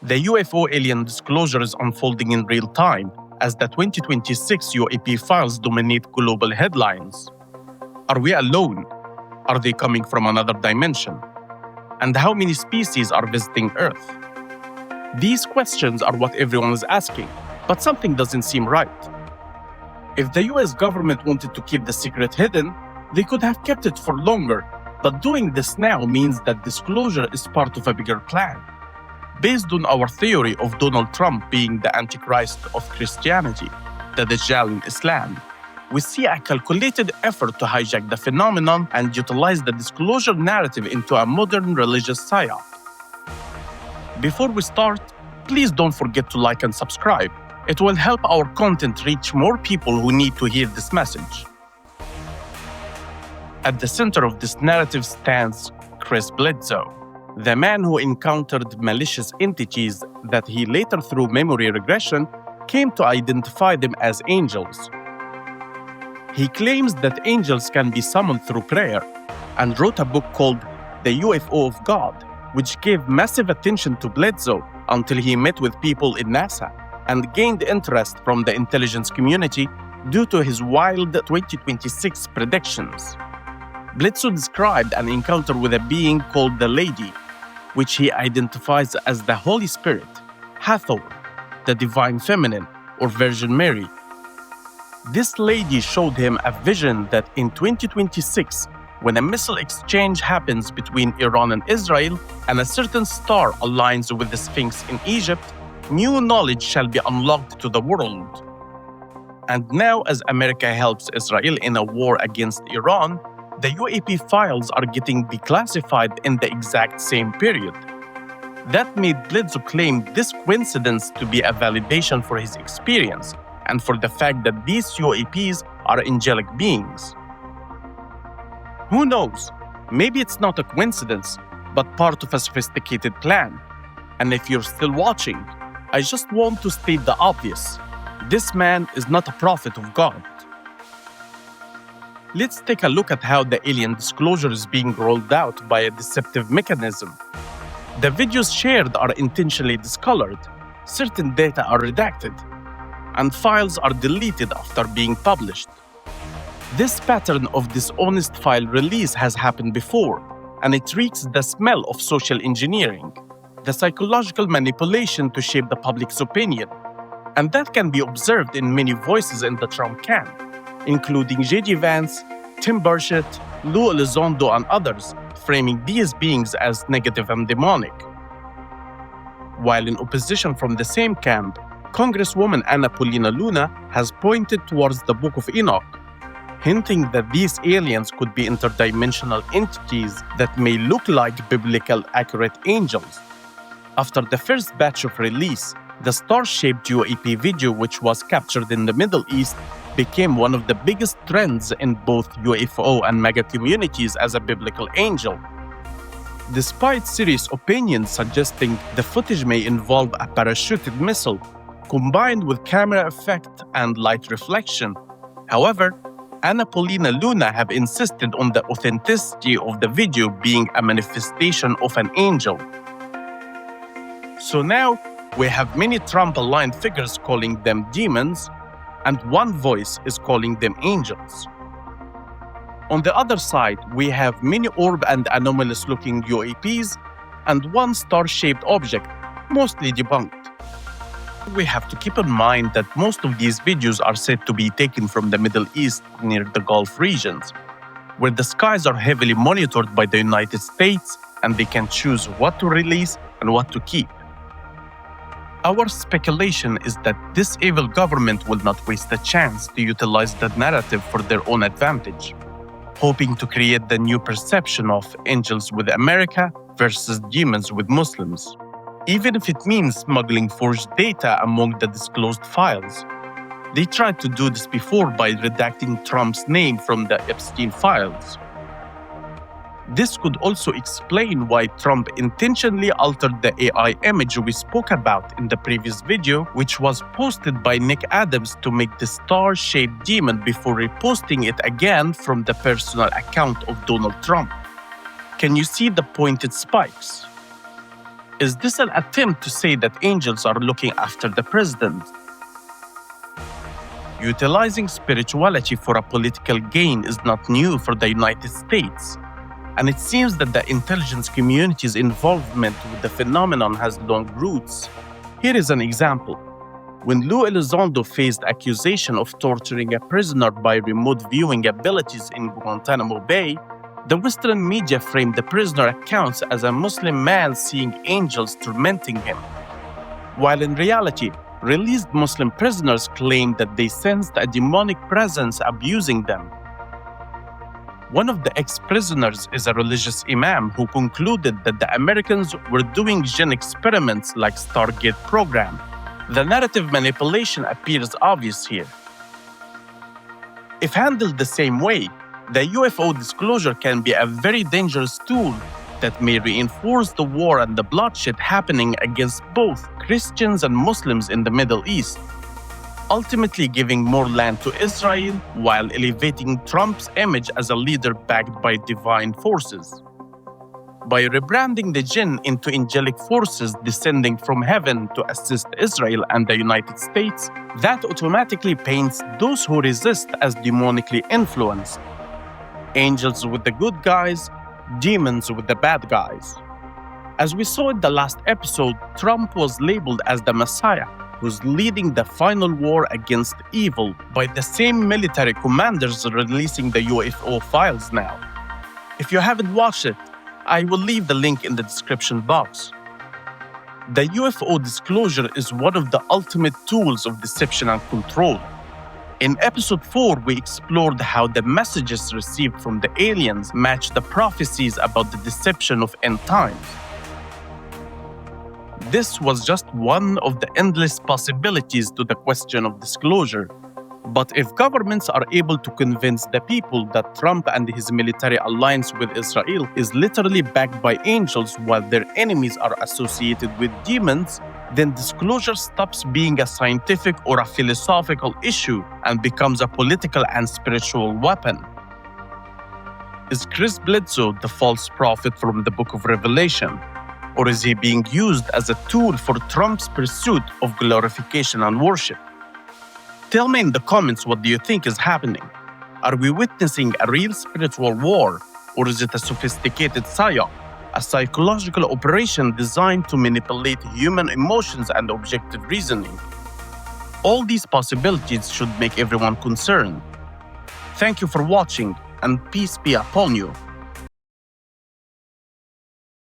The UFO alien disclosure is unfolding in real time as the 2026 UAP files dominate global headlines. Are we alone? Are they coming from another dimension? And how many species are visiting Earth? These questions are what everyone is asking, but something doesn't seem right. If the US government wanted to keep the secret hidden, they could have kept it for longer, but doing this now means that disclosure is part of a bigger plan. Based on our theory of Donald Trump being the Antichrist of Christianity, the Dajjal in Islam, we see a calculated effort to hijack the phenomenon and utilize the disclosure narrative into a modern religious psyop. Before we start, please don't forget to like and subscribe. It will help our content reach more people who need to hear this message. At the center of this narrative stands Chris Bledsoe, the man who encountered malicious entities that he later, through memory regression, came to identify them as angels. He claims that angels can be summoned through prayer and wrote a book called The UFO of God, which gave massive attention to Bledsoe until he met with people in NASA and gained interest from the intelligence community due to his wild 2026 predictions. Bledsoe described an encounter with a being called the Lady, which he identifies as the Holy Spirit, Hathor, the Divine Feminine, or Virgin Mary. This lady showed him a vision that in 2026, when a missile exchange happens between Iran and Israel and a certain star aligns with the Sphinx in Egypt, new knowledge shall be unlocked to the world. And now, as America helps Israel in a war against Iran, the UAP files are getting declassified in the exact same period. That made Bledsoe claim this coincidence to be a validation for his experience and for the fact that these UAPs are angelic beings. Who knows? Maybe it's not a coincidence, but part of a sophisticated plan. And if you're still watching, I just want to state the obvious. This man is not a prophet of God. Let's take a look at how the alien disclosure is being rolled out by a deceptive mechanism. The videos shared are intentionally discolored, certain data are redacted, and files are deleted after being published. This pattern of dishonest file release has happened before, and it reeks the smell of social engineering, the psychological manipulation to shape the public's opinion. And that can be observed in many voices in the Trump camp, including J.D. Vance, Tim Burchett, Lou Elizondo, and others, framing these beings as negative and demonic. While in opposition from the same camp, Congresswoman Anna Paulina Luna has pointed towards the Book of Enoch, hinting that these aliens could be interdimensional entities that may look like biblical accurate angels. After the first batch of release, the star-shaped UAP video, which was captured in the Middle East, became one of the biggest trends in both UFO and MAGA communities as a biblical angel. Despite serious opinions suggesting the footage may involve a parachuted missile, combined with camera effect and light reflection. However, Anna Paulina Luna have insisted on the authenticity of the video being a manifestation of an angel. So now, we have many Trump-aligned figures calling them demons, and one voice is calling them angels. On the other side, we have many orb and anomalous-looking UAPs and one star-shaped object, mostly debunked. We have to keep in mind that most of these videos are said to be taken from the Middle East near the Gulf regions, where the skies are heavily monitored by the United States and they can choose what to release and what to keep. Our speculation is that this evil government will not waste a chance to utilize the narrative for their own advantage, hoping to create the new perception of angels with America versus demons with Muslims, even if it means smuggling forged data among the disclosed files. They tried to do this before by redacting Trump's name from the Epstein files. This could also explain why Trump intentionally altered the AI image we spoke about in the previous video, which was posted by Nick Adams to make the star-shaped demon before reposting it again from the personal account of Donald Trump. Can you see the pointed spikes? Is this an attempt to say that angels are looking after the president? Utilizing spirituality for a political gain is not new for the United States, and it seems that the intelligence community's involvement with the phenomenon has long roots. Here is an example. When Lou Elizondo faced accusation of torturing a prisoner by remote viewing abilities in Guantanamo Bay, the Western media framed the prisoner accounts as a Muslim man seeing angels tormenting him, while in reality, released Muslim prisoners claimed that they sensed a demonic presence abusing them. One of the ex-prisoners is a religious imam who concluded that the Americans were doing Jinn experiments like Stargate program. The narrative manipulation appears obvious here. If handled the same way, the UFO disclosure can be a very dangerous tool that may reinforce the war and the bloodshed happening against both Christians and Muslims in the Middle East, ultimately giving more land to Israel while elevating Trump's image as a leader backed by divine forces. By rebranding the jinn into angelic forces descending from heaven to assist Israel and the United States, that automatically paints those who resist as demonically influenced. Angels with the good guys, demons with the bad guys. As we saw in the last episode, Trump was labeled as the Messiah, who's leading the final war against evil by the same military commanders releasing the UFO files now. If you haven't watched it, I will leave the link in the description box. The UFO disclosure is one of the ultimate tools of deception and control. In episode 4, we explored how the messages received from the aliens match the prophecies about the deception of end times. This was just one of the endless possibilities to the question of disclosure. But if governments are able to convince the people that Trump and his military alliance with Israel is literally backed by angels while their enemies are associated with demons, then disclosure stops being a scientific or a philosophical issue and becomes a political and spiritual weapon. Is Chris Bledsoe the false prophet from the book of Revelation? Or is he being used as a tool for Trump's pursuit of glorification and worship? Tell me in the comments, what do you think is happening? Are we witnessing a real spiritual war, or is it a sophisticated psyop, a psychological operation designed to manipulate human emotions and objective reasoning? All these possibilities should make everyone concerned. Thank you for watching, and peace be upon you.